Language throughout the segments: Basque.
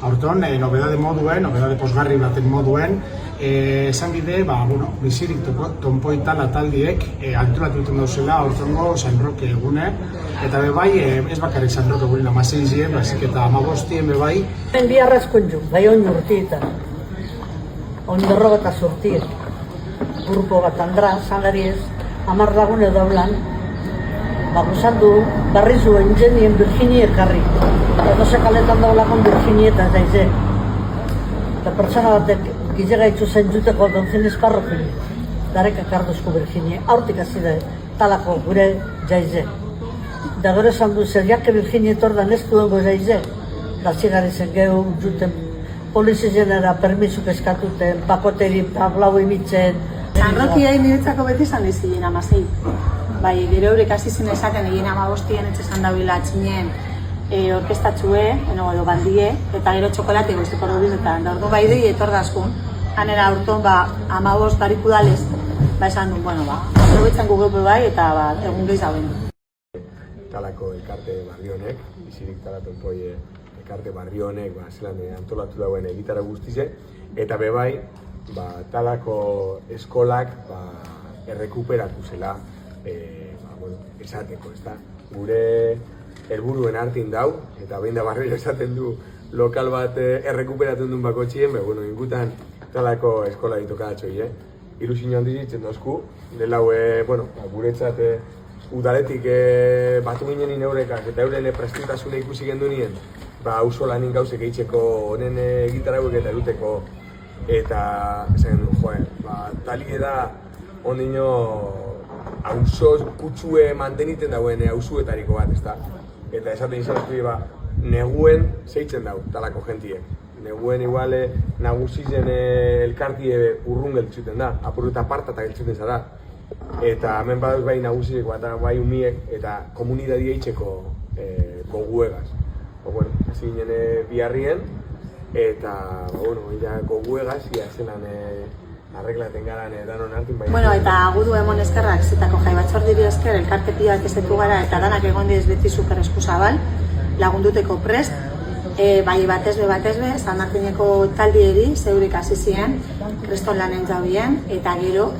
Aurton, nobedade moduen, nobedade posgarri baten moduen, esan bide, bizirik tonpoi taldiek antolatu duten dauzela aurtongo San Roke egune, eta bebai, ez bakarrik San Roke egunen 16, bazik eta 15 bebai. Bi arrazkoen jo, bai on urtietan, onderro bat azurtiek, grupo bat Andra, Sanariez, 10 lagun edo daulan, gozan du, barri zuen jenien Virginia ekarri. Edo sekaletan daulakon Virginia eta zaize. Eta pertsona batek gizega itzu zen juteko donzinez parrokin. Darek akarduzko Virginia, aurtik hasi da talako gure jaize. Da gero esan du, zer jake Virginia etordan ez duengo jaize. Da zigari zen gehu juten polizizenera permisuk eskatuten, pakoteri blau imitzen. San Rokia niretzako beti izan dizien 16. Bai, gero eurek hasi zen esaten egin 15 etxe esan daubila atxinen orkestatxue, edo bandie, eta gero txokolate guztiko horrein eta ordu bai dei etor dazkun. Hanera aurton 15 barikudalez, esan du, aprobetzen gugepe bai eta egun gehiz dauen. Talako elkarte barri honek, bizirik talatonpoi elkarte barri honek, zelan antolatu dauen egitara guztize, eta bebai, talako eskolak errekuperatu zela esateko, ez da. Gure helburuen artin dau, eta behin da barriro esaten du lokal bat errekuperatzen duen bako txien, ingutan talako eskola ditoka atxoi, ilusio handi ditzen dozku, delau, guretzat udaletik batu ginen ineurekak eta euren prestitasune ikusi gendu nien, auzo lanin gauzek eitzeko honen egitarauek eta eruteko, eta esan duen, tali da ondino auzo kutsue manteniten dauen auzuetariko bat, ezta? Eta esaten izan neguen zeitzen dau talako jentiek. Neguen iguale nagusizen elkartie urrun geltzuten da, apuru eta apartata geltzuten zara. Eta hemen baduz bai nagusizek eta bai umiek eta komunidadia eitzeko goguegaz. Hasi ginen biharrien eta goguegaz ia zelan arreglaten garan danon hartin bai. Eta agudu emon eskerrak zetako jai batzordiri esker elkarte pila bat ezetu gara eta danak egon diez beti super eskuzabal, lagunduteko prest, bai batez be, San Martineko taldieri zeurik hasi ziren, kreston lanen jaubien, eta gero,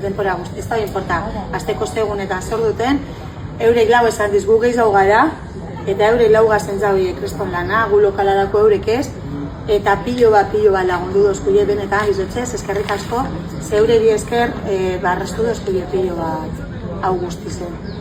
denpora guzti, ez da importa, azteko zegunetan zer duten, eurek lau esan diz gu gehiago gara, eta eurek lau gazen jaubie kreston lana, gu lokaladako eurek ez, eta pilo bat lagundu dozkuie benetan izotxez, eskerrik asko, zeureri esker, barrestu dozkuie pilo bat hau guzti zen.